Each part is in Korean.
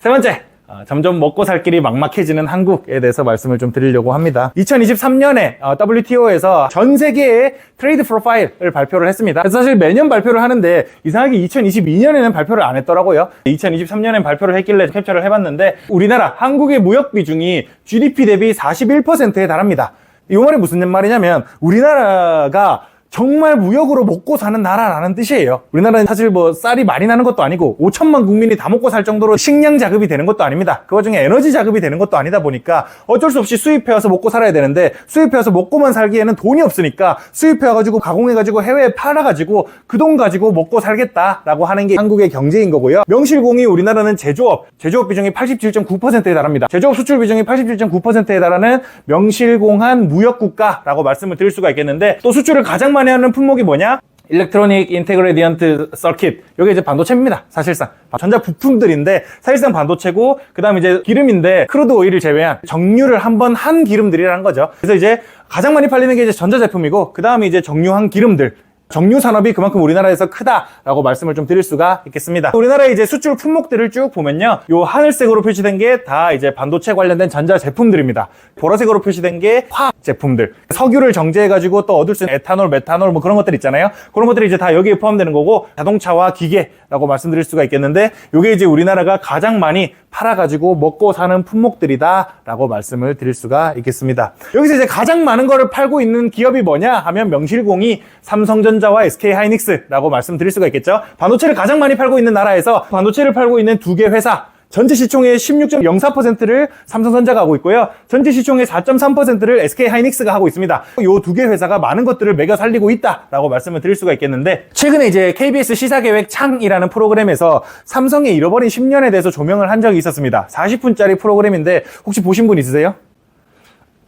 세 번째, 점점 먹고 살 길이 막막해지는 한국에 대해서 말씀을 좀 드리려고 합니다. 2023년에 WTO에서 전 세계의 트레이드 프로파일을 발표를 했습니다. 그래서 사실 매년 발표를 하는데 이상하게 2022년에는 발표를 안 했더라고요. 2023년엔 발표를 했길래 캡처를 해봤는데 우리나라 한국의 무역 비중이 GDP 대비 41%에 달합니다. 이 말이 무슨 말이냐면 우리나라가 정말 무역으로 먹고 사는 나라라는 뜻이에요. 우리나라는 사실 뭐 쌀이 많이 나는 것도 아니고 5천만 국민이 다 먹고 살 정도로 식량 자급이 되는 것도 아닙니다. 그 와중에 에너지 자급이 되는 것도 아니다 보니까 어쩔 수 없이 수입해와서 먹고 살아야 되는데 수입해와서 먹고만 살기에는 돈이 없으니까 수입해와가지고 가공해가지고 해외에 팔아가지고 그 돈 가지고 먹고 살겠다라고 하는 게 한국의 경제인 거고요. 명실공히 우리나라는 제조업 비중이 87.9%에 달합니다. 제조업 수출 비중이 87.9%에 달하는 명실공한 무역국가라고 말씀을 드릴 수가 있겠는데 또 수출을 가장 많이 하는 품목이 뭐냐? 일렉트로닉 인테그레디언트 서킷. 이게 이제 반도체입니다. 사실상 전자 부품들인데 사실상 반도체고 그다음 이제 기름인데 크루드 오일을 제외한 정유를 한번 한 기름들이라는 거죠. 그래서 이제 가장 많이 팔리는 게 이제 전자 제품이고 그다음에 이제 정유한 기름들. 정유 산업이 그만큼 우리나라에서 크다라고 말씀을 좀 드릴 수가 있겠습니다. 우리나라의 이제 수출 품목들을 쭉 보면요. 요 하늘색으로 표시된 게 다 이제 반도체 관련된 전자 제품들입니다. 보라색으로 표시된 게 화학 제품들. 석유를 정제해가지고 또 얻을 수 있는 에탄올, 메탄올 뭐 그런 것들 있잖아요. 그런 것들이 이제 다 여기에 포함되는 거고 자동차와 기계라고 말씀드릴 수가 있겠는데 요게 이제 우리나라가 가장 많이 팔아가지고 먹고 사는 품목들이다라고 말씀을 드릴 수가 있겠습니다. 여기서 이제 가장 많은 거를 팔고 있는 기업이 뭐냐 하면 명실공히 삼성전자와 SK하이닉스라고 말씀드릴 수가 있겠죠. 반도체를 가장 많이 팔고 있는 나라에서 반도체를 팔고 있는 두 개 회사 전체 시총의 16.04%를 삼성전자가 하고 있고요. 전체 시총의 4.3%를 SK하이닉스가 하고 있습니다. 이 두 개 회사가 많은 것들을 매겨 살리고 있다라고 말씀을 드릴 수가 있겠는데 최근에 이제 KBS 시사계획 창이라는 프로그램에서 삼성의 잃어버린 10년에 대해서 조명을 한 적이 있었습니다. 40분짜리 프로그램인데 혹시 보신 분 있으세요?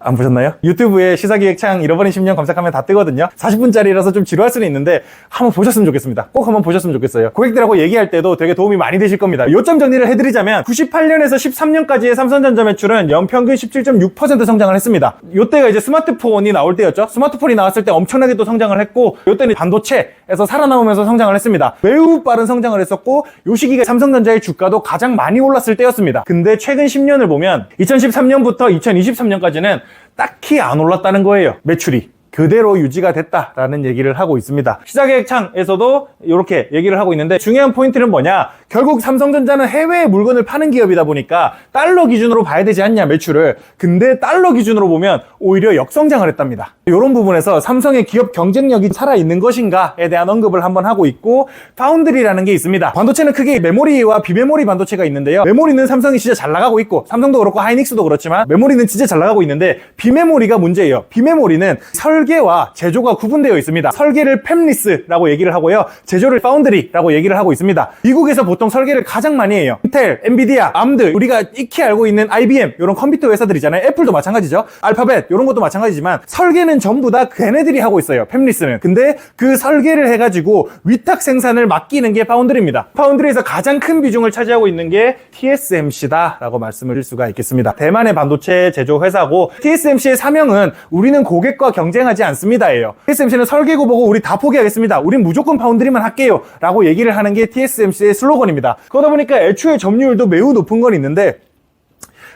안 보셨나요? 유튜브에 시사기획창 잃어버린 10년 검색하면 다 뜨거든요. 40분짜리라서 좀 지루할 수는 있는데 한번 보셨으면 좋겠습니다. 꼭 한번 보셨으면 좋겠어요. 고객들하고 얘기할 때도 되게 도움이 많이 되실 겁니다. 요점 정리를 해드리자면 98년에서 13년까지의 삼성전자 매출은 연평균 17.6% 성장을 했습니다. 요때가 이제 스마트폰이 나올 때였죠. 스마트폰이 나왔을 때 엄청나게 또 성장을 했고 요때는 반도체에서 살아남으면서 성장을 했습니다. 매우 빠른 성장을 했었고 요 시기가 삼성전자의 주가도 가장 많이 올랐을 때였습니다. 근데 최근 10년을 보면 2013년부터 2023년까지는 딱히 안 올랐다는 거예요. 매출이 그대로 유지가 됐다라는 얘기를 하고 있습니다. 시사계획창에서도 이렇게 얘기를 하고 있는데 중요한 포인트는 뭐냐? 결국 삼성전자는 해외에 물건을 파는 기업이다 보니까 달러 기준으로 봐야 되지 않냐 매출을. 근데 달러 기준으로 보면 오히려 역성장을 했답니다. 이런 부분에서 삼성의 기업 경쟁력이 살아있는 것인가에 대한 언급을 한번 하고 있고 파운드리라는 게 있습니다. 반도체는 크게 메모리와 비메모리 반도체가 있는데요. 메모리는 삼성이 진짜 잘 나가고 있고 삼성도 그렇고 하이닉스도 그렇지만 메모리는 진짜 잘 나가고 있는데 비메모리가 문제예요. 비메모리는 설계와 제조가 구분되어 있습니다. 설계를 팹리스라고 얘기를 하고요. 제조를 파운드리라고 얘기를 하고 있습니다. 미국에서 보통 설계를 가장 많이 해요. 인텔, 엔비디아, 암드, 우리가 익히 알고 있는 IBM 이런 컴퓨터 회사들이잖아요. 애플도 마찬가지죠. 알파벳 이런 것도 마찬가지지만 설계는 전부 다 걔네들이 하고 있어요. 팹리스는. 근데 그 설계를 해가지고 위탁 생산을 맡기는 게 파운드리입니다. 파운드리에서 가장 큰 비중을 차지하고 있는 게 TSMC다라고 말씀을 드릴 수가 있겠습니다. 대만의 반도체 제조 회사고 TSMC의 사명은 우리는 고객과 경쟁하지 않습니다예요. TSMC는 설계고 보고 우리 다 포기하겠습니다. 우린 무조건 파운드리만 할게요 라고 얘기를 하는 게 TSMC의 슬로건입니다. 그러다 보니까 애초에 점유율도 매우 높은 건 있는데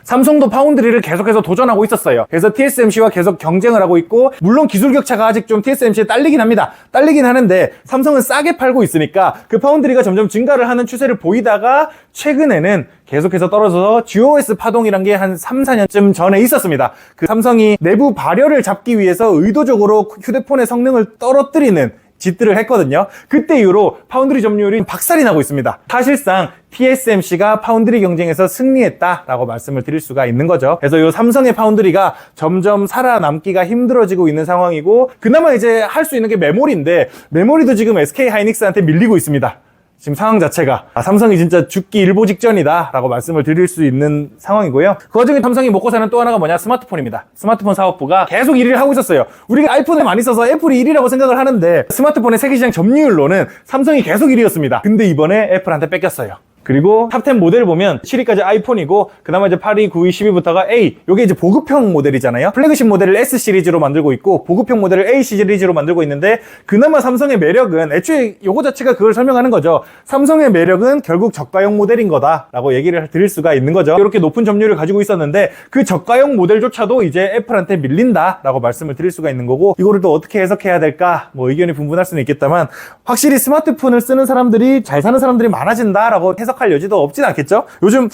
삼성도 파운드리를 계속해서 도전하고 있었어요. 그래서 TSMC와 계속 경쟁을 하고 있고 물론 기술 격차가 아직 좀 TSMC에 딸리긴 합니다. 딸리긴 하는데 삼성은 싸게 팔고 있으니까 그 파운드리가 점점 증가를 하는 추세를 보이다가 최근에는 계속해서 떨어져서 GOS 파동이란 게 한 3, 4년쯤 전에 있었습니다. 그 삼성이 내부 발열을 잡기 위해서 의도적으로 휴대폰의 성능을 떨어뜨리는 짓들을 했거든요. 그때 이후로 파운드리 점유율이 박살이 나고 있습니다. 사실상 TSMC가 파운드리 경쟁에서 승리했다라고 말씀을 드릴 수가 있는 거죠. 그래서 이 삼성의 파운드리가 점점 살아남기가 힘들어지고 있는 상황이고 그나마 이제 할 수 있는 게 메모리인데 메모리도 지금 SK하이닉스한테 밀리고 있습니다. 지금 상황 자체가 삼성이 진짜 죽기 일보 직전이다 라고 말씀을 드릴 수 있는 상황이고요. 그 와중에 삼성이 먹고 사는 또 하나가 뭐냐? 스마트폰입니다. 스마트폰 사업부가 계속 1위를 하고 있었어요. 우리가 아이폰을 많이 써서 애플이 1위라고 생각을 하는데 스마트폰의 세계시장 점유율로는 삼성이 계속 1위였습니다. 근데 이번에 애플한테 뺏겼어요. 그리고 탑 10 모델을 보면 7위까지 아이폰이고 그나마 이제 8위, 9위, 10위부터가 A. 요게 이제 보급형 모델이잖아요. 플래그십 모델을 S 시리즈로 만들고 있고 보급형 모델을 A 시리즈로 만들고 있는데 그나마 삼성의 매력은 애초에 요거 자체가 그걸 설명하는 거죠. 삼성의 매력은 결국 저가형 모델인 거다라고 얘기를 드릴 수가 있는 거죠. 이렇게 높은 점유율을 가지고 있었는데 그 저가형 모델조차도 이제 애플한테 밀린다라고 말씀을 드릴 수가 있는 거고 이거를 또 어떻게 해석해야 될까? 뭐 의견이 분분할 수는 있겠다만 확실히 스마트폰을 쓰는 사람들이 잘 사는 사람들이 많아진다라고 해석할 여지도 없진 않겠죠? 요즘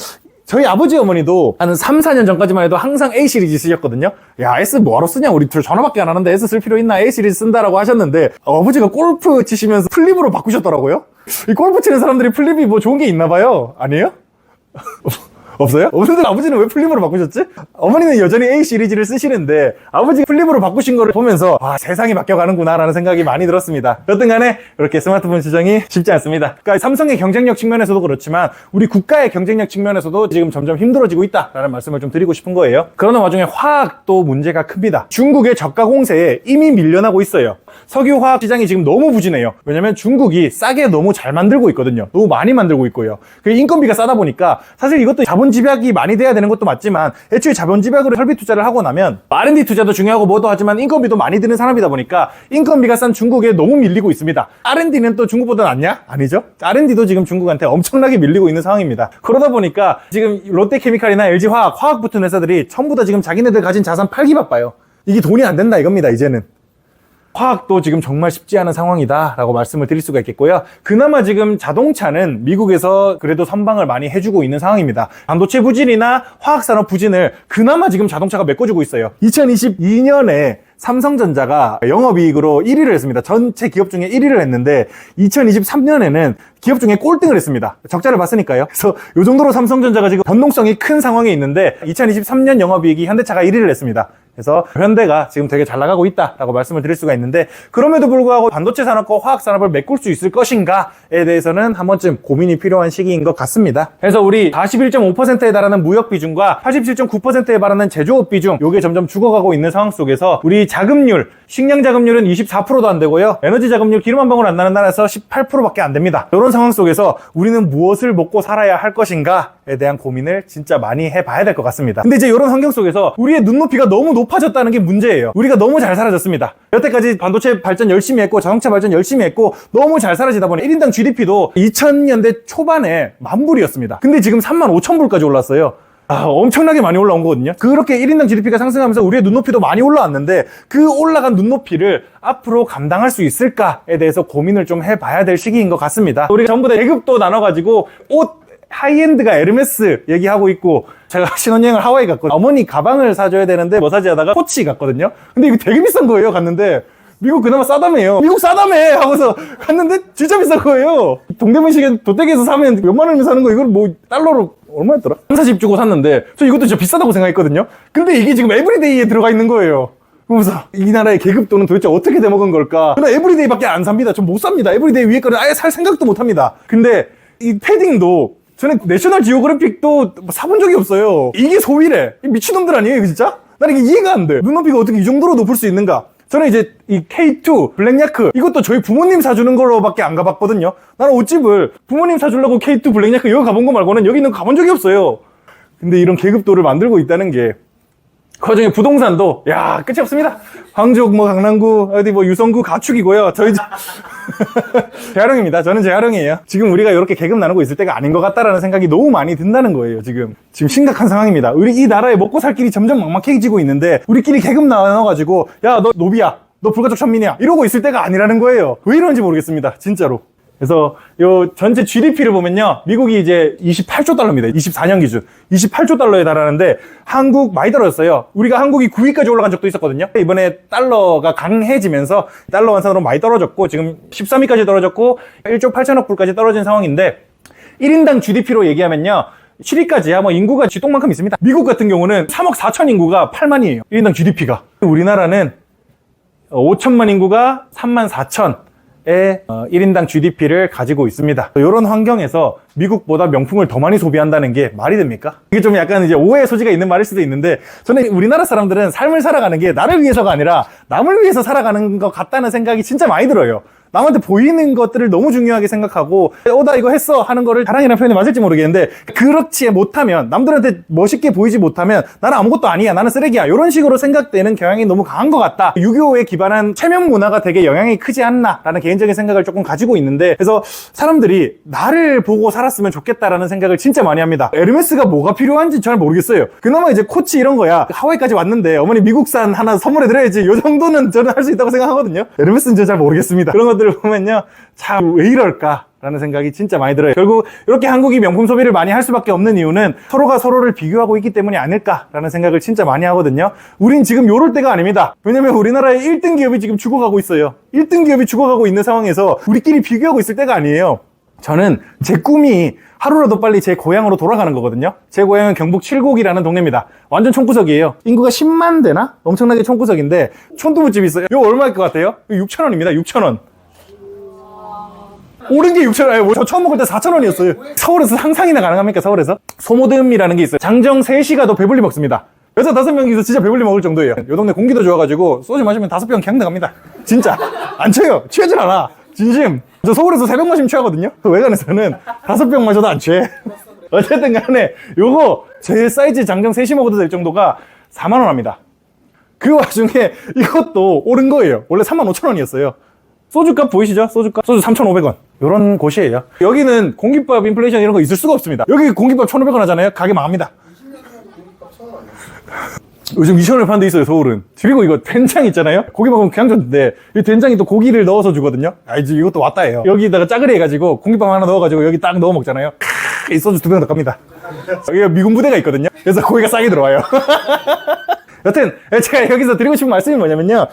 저희 아버지 어머니도 한 3, 4년 전까지만 해도 항상 A 시리즈 쓰셨거든요. 야, S 뭐하러 쓰냐? 우리 둘 전화밖에 안 하는데 S 쓸 필요 있나? A 시리즈 쓴다라고 하셨는데 아버지가 골프 치시면서 플립으로 바꾸셨더라고요. 이 골프 치는 사람들이 플립이 뭐 좋은 게 있나 봐요. 아니에요? 없어요? 없는데 아버지는 왜 플립으로 바꾸셨지? 어머니는 여전히 A 시리즈를 쓰시는데 아버지가 플립으로 바꾸신 거를 보면서 아, 세상이 바뀌어가는구나 라는 생각이 많이 들었습니다. 여튼 간에 이렇게 스마트폰 시장이 쉽지 않습니다. 그러니까 삼성의 경쟁력 측면에서도 그렇지만 우리 국가의 경쟁력 측면에서도 지금 점점 힘들어지고 있다라는 말씀을 좀 드리고 싶은 거예요. 그러는 와중에 화학도 문제가 큽니다. 중국의 저가 공세에 이미 밀려나고 있어요. 석유화학 시장이 지금 너무 부진해요. 왜냐면 중국이 싸게 너무 잘 만들고 있거든요. 너무 많이 만들고 있고요. 그 인건비가 싸다 보니까 사실 이것도 자본 집약이 많이 돼야 되는 것도 맞지만 애초에 자본 집약으로 설비 투자를 하고 나면 R&D 투자도 중요하고 뭐도 하지만 인건비도 많이 드는 산업이다 보니까 인건비가 싼 중국에 너무 밀리고 있습니다. R&D는 또 중국보다 낫냐? 아니죠. R&D도 지금 중국한테 엄청나게 밀리고 있는 상황입니다. 그러다 보니까 지금 롯데케미칼이나 LG화학, 화학 붙은 회사들이 전부 다 지금 자기네들 가진 자산 팔기 바빠요. 이게 돈이 안 된다 이겁니다, 이제는. 화학도 지금 정말 쉽지 않은 상황이다 라고 말씀을 드릴 수가 있겠고요. 그나마 지금 자동차는 미국에서 그래도 선방을 많이 해주고 있는 상황입니다. 반도체 부진이나 화학산업 부진을 그나마 지금 자동차가 메꿔주고 있어요. 2022년에 삼성전자가 영업이익으로 1위를 했습니다. 전체 기업 중에 1위를 했는데 2023년에는 기업 중에 꼴등을 했습니다. 적자를 봤으니까요. 그래서 이 정도로 삼성전자가 지금 변동성이 큰 상황에 있는데 2023년 영업이익이 현대차가 1위를 했습니다. 그래서 현대가 지금 되게 잘 나가고 있다라고 말씀을 드릴 수가 있는데 그럼에도 불구하고 반도체 산업과 화학 산업을 메꿀 수 있을 것인가에 대해서는 한 번쯤 고민이 필요한 시기인 것 같습니다. 그래서 우리 41.5%에 달하는 무역 비중과 87.9%에 달하는 제조업 비중 요게 점점 죽어가고 있는 상황 속에서 우리 자금률, 식량 자금률은 24%도 안 되고요. 에너지 자금률 기름 한 방울 안 나는 나라에서 18%밖에 안 됩니다. 이런 상황 속에서 우리는 무엇을 먹고 살아야 할 것인가에 대한 고민을 진짜 많이 해봐야 될 것 같습니다. 근데 이제 이런 환경 속에서 우리의 눈높이가 너무 높아졌다는 게 문제예요. 우리가 너무 잘 살아졌습니다. 여태까지 반도체 발전 열심히 했고 자동차 발전 열심히 했고 너무 잘 살아지다 보니 1인당 GDP도 2000년대 초반에 10,000불이었습니다. 근데 지금 35,000불까지 올랐어요. 엄청나게 많이 올라온 거거든요. 그렇게 1인당 GDP가 상승하면서 우리의 눈높이도 많이 올라왔는데 그 올라간 눈높이를 앞으로 감당할 수 있을까에 대해서 고민을 좀 해봐야 될 시기인 것 같습니다. 우리가 전부 다 계급도 나눠가지고 옷 하이엔드가 에르메스 얘기하고 있고 제가 신혼여행을 하와이 갔거든요. 어머니 가방을 사줘야 되는데 뭐 사지 하다가 코치 갔거든요. 근데 이거 되게 비싼 거예요. 갔는데 미국 그나마 싸다며요. 미국 싸다며 하고서 갔는데 진짜 비싼 거예요. 동대문시계 도떼기에서 사면 몇만 원이면 사는 거 이걸 뭐 달러로 얼마였더라? 3, 40 주고 샀는데 저 이것도 진짜 비싸다고 생각했거든요. 근데 이게 지금 에브리데이에 들어가 있는 거예요. 그러면서 이 나라의 계급도는 도대체 어떻게 돼먹은 걸까? 저는 에브리데이밖에 안 삽니다. 전 못 삽니다. 에브리데이 위에 거는 아예 살 생각도 못 합니다. 근데 이 패딩도 저는 내셔널 지오그래픽도 사본 적이 없어요. 이게 소위래. 미친놈들 아니에요, 이거 진짜? 나는 이게 이해가 안 돼. 눈높이가 어떻게 이 정도로 높을 수 있는가? 저는 이제 이 K2 블랙야크 이것도 저희 부모님 사주는 거로밖에 안 가봤거든요. 나는 옷집을 부모님 사주려고 K2 블랙야크 여기 가본 거 말고는 여기는 가본 적이 없어요. 근데 이런 계급도를 만들고 있다는 게 그 와중에 부동산도 야 끝이 없습니다. 광주 뭐 강남구 어디 뭐 유성구 가축이고요. 저희 재활용입니다. 저는 재활용이에요. 지금 우리가 이렇게 계급 나누고 있을 때가 아닌 것 같다라는 생각이 너무 많이 든다는 거예요. 지금 심각한 상황입니다. 우리 이 나라에 먹고 살 길이 점점 막막해지고 있는데 우리끼리 계급 나눠가지고 야 너 노비야 너 불가촉 천민이야 이러고 있을 때가 아니라는 거예요. 왜 이러는지 모르겠습니다. 진짜로. 그래서 요 전체 GDP를 보면요. 미국이 이제 28조 달러입니다. 24년 기준. 28조 달러에 달하는데 한국 많이 떨어졌어요. 우리가 한국이 9위까지 올라간 적도 있었거든요. 이번에 달러가 강해지면서 달러 완산으로 많이 떨어졌고 지금 13위까지 떨어졌고 1조 8천억 불까지 떨어진 상황인데 1인당 GDP로 얘기하면요. 7위까지야 뭐 인구가 쥐똥만큼 있습니다. 미국 같은 경우는 3억 4천 인구가 8만이에요. 1인당 GDP가. 우리나라는 5천만 인구가 3만 4천 의 1인당 GDP를 가지고 있습니다. 이런 환경에서 미국보다 명품을 더 많이 소비한다는 게 말이 됩니까? 이게 좀 약간 이제 오해의 소지가 있는 말일 수도 있는데 저는 우리나라 사람들은 삶을 살아가는 게 나를 위해서가 아니라 남을 위해서 살아가는 것 같다는 생각이 진짜 많이 들어요. 남한테 보이는 것들을 너무 중요하게 생각하고 나 이거 했어 하는 거를 자랑이라는 표현이 맞을지 모르겠는데 그렇지 못하면 남들한테 멋있게 보이지 못하면 나는 아무것도 아니야 나는 쓰레기야 이런 식으로 생각되는 경향이 너무 강한 것 같다. 유교에 기반한 체면 문화가 되게 영향이 크지 않나 라는 개인적인 생각을 조금 가지고 있는데 그래서 사람들이 나를 보고 살았으면 좋겠다라는 생각을 진짜 많이 합니다. 에르메스가 뭐가 필요한지 잘 모르겠어요. 그나마 이제 코치 이런 거야 하와이까지 왔는데 어머니 미국산 하나 선물해 드려야지 요 정도는 저는 할 수 있다고 생각하거든요. 에르메스는 진짜 잘 모르겠습니다. 그런 것들을 보면요 참 왜 이럴까 라는 생각이 진짜 많이 들어요. 결국 이렇게 한국이 명품 소비를 많이 할 수밖에 없는 이유는 서로가 서로를 비교하고 있기 때문이 아닐까라는 생각을 진짜 많이 하거든요. 우린 지금 요럴 때가 아닙니다. 왜냐면 우리나라의 1등 기업이 지금 죽어가고 있어요. 1등 기업이 죽어가고 있는 상황에서 우리끼리 비교하고 있을 때가 아니에요. 저는 제 꿈이 하루라도 빨리 제 고향으로 돌아가는 거거든요. 제 고향은 경북 칠곡이라는 동네입니다. 완전 촌구석이에요. 인구가 10만 되나? 엄청나게 촌구석인데 촌두부집이 있어요. 이거 얼마일 것 같아요? 6,000원입니다. 6,000원. 오른 게 6,000원. 저 처음 먹을 때 4,000원이었어요. 서울에서 상상이나 가능합니까? 서울에서? 소모듬이라는 게 있어요. 장정 3시가 더 배불리 먹습니다. 여자 5명이서 진짜 배불리 먹을 정도예요. 요 동네 공기도 좋아가지고 소주 마시면 5병 그냥 나갑니다. 진짜. 안 취해요. 취하진 않아. 진심. 저 서울에서 3병 마시면 취하거든요. 외관에서는 5병 마셔도 안 취해. 어쨌든 간에 요거 제 사이즈 장정 3시 먹어도 될 정도가 4만 원 합니다. 그 와중에 이것도 오른 거예요. 원래 35,000원이었어요. 소주값 보이시죠? 소주값. 소주 3,500원. 요런 곳이에요. 여기는 공깃밥 인플레이션 이런 거 있을 수가 없습니다. 여기 공깃밥 1,500원 하잖아요. 가게 망합니다. 요즘 2,000원에 파는 데 있어요, 서울은. 그리고 이거 된장 있잖아요? 고기 먹으면 그냥 줬는데, 이 된장이 또 고기를 넣어서 주거든요? 이제 이것도 왔다 해요. 여기다가 짜그리 해가지고, 공깃밥 하나 넣어가지고, 여기 딱 넣어 먹잖아요? 이 소주 2병 더 갑니다. 여기가 미군 부대가 있거든요? 그래서 고기가 싸게 들어와요. 여튼, 제가 여기서 드리고 싶은 말씀이 뭐냐면요.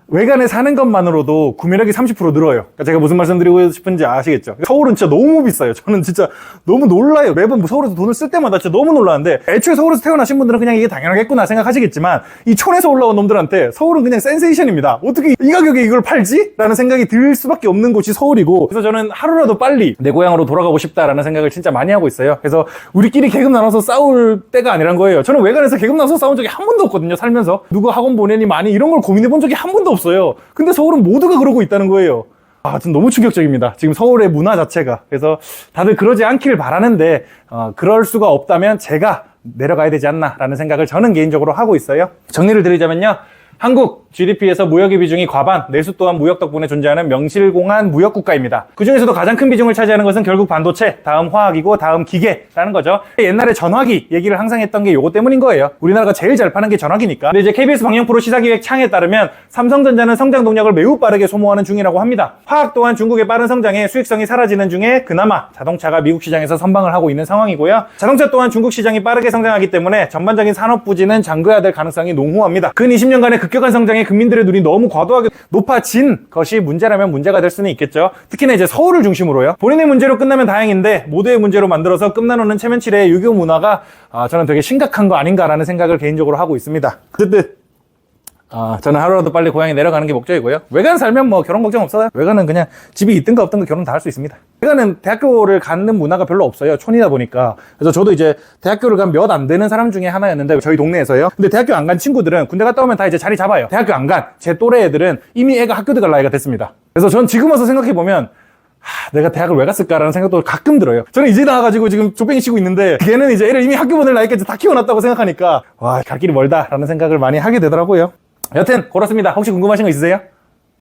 외관에 사는 것만으로도 구매력이 30% 늘어요. 그러니까 제가 무슨 말씀 드리고 싶은지 아시겠죠? 서울은 진짜 너무 비싸요. 저는 진짜 너무 놀라요. 매번 서울에서 돈을 쓸 때마다 진짜 너무 놀라는데 애초에 서울에서 태어나신 분들은 그냥 이게 당연하겠구나 생각하시겠지만 이 촌에서 올라온 놈들한테 서울은 그냥 센세이션입니다. 어떻게 이 가격에 이걸 팔지? 라는 생각이 들 수밖에 없는 곳이 서울이고 그래서 저는 하루라도 빨리 내 고향으로 돌아가고 싶다라는 생각을 진짜 많이 하고 있어요. 그래서 우리끼리 계급 나눠서 싸울 때가 아니란 거예요. 저는 외관에서 계급 나눠서 싸운 적이 한 번도 없거든요. 살면서. 누구 학원 보내니 많이 이런 걸 고민해 본 적이 한 번도 없어요. 근데 서울은 모두가 그러고 있다는 거예요. 좀 너무 충격적입니다. 지금 서울의 문화 자체가. 그래서 다들 그러지 않기를 바라는데 그럴 수가 없다면 제가 내려가야 되지 않나라는 생각을 저는 개인적으로 하고 있어요. 정리를 드리자면요. 한국 GDP에서 무역의 비중이 과반, 내수 또한 무역 덕분에 존재하는 명실공한 무역국가입니다. 그중에서도 가장 큰 비중을 차지하는 것은 결국 반도체, 다음 화학이고 다음 기계라는 거죠. 옛날에 전화기 얘기를 항상 했던 게 요거 때문인 거예요. 우리나라가 제일 잘 파는 게 전화기니까. 근데 이제 KBS 방영 프로 시사기획 창에 따르면 삼성전자는 성장 동력을 매우 빠르게 소모하는 중이라고 합니다. 화학 또한 중국의 빠른 성장에 수익성이 사라지는 중에 그나마 자동차가 미국 시장에서 선방을 하고 있는 상황이고요. 자동차 또한 중국 시장이 빠르게 성장하기 때문에 전반적인 산업 부진은 잠궈야 될 가능성이 농후합니다. 근 20년간의 급격한 성장에 국민들의 눈이 너무 과도하게 높아진 것이 문제라면 문제가 될 수는 있겠죠. 특히나 이제 서울을 중심으로요. 본인의 문제로 끝나면 다행인데 모두의 문제로 만들어서 끝나놓는 체면치레의 유교 문화가 저는 되게 심각한 거 아닌가라는 생각을 개인적으로 하고 있습니다. 어쨌든 저는 하루라도 빨리 고향에 내려가는 게 목적이고요. 외관 살면 뭐 결혼 걱정 없어요. 외관은 그냥 집이 있든가 없든가 결혼 다 할 수 있습니다. 외관은 대학교를 가는 문화가 별로 없어요. 촌이다 보니까. 그래서 저도 이제 대학교를 간 몇 안 되는 사람 중에 하나였는데 저희 동네에서요. 근데 대학교 안 간 친구들은 군대 갔다 오면 다 이제 자리 잡아요. 대학교 안 간 제 또래 애들은 이미 애가 학교 들어갈 나이가 됐습니다. 그래서 전 지금 와서 생각해보면 내가 대학을 왜 갔을까라는 생각도 가끔 들어요. 저는 이제 나와가지고 지금 족뱅이 치고 있는데 걔는 이제 애를 이미 학교 보낼 나이까지 다 키워놨다고 생각하니까 갈 길이 멀다라는 생각을 많이 하게 되더라고요. 여튼 그렇습니다. 혹시 궁금하신 거 있으세요?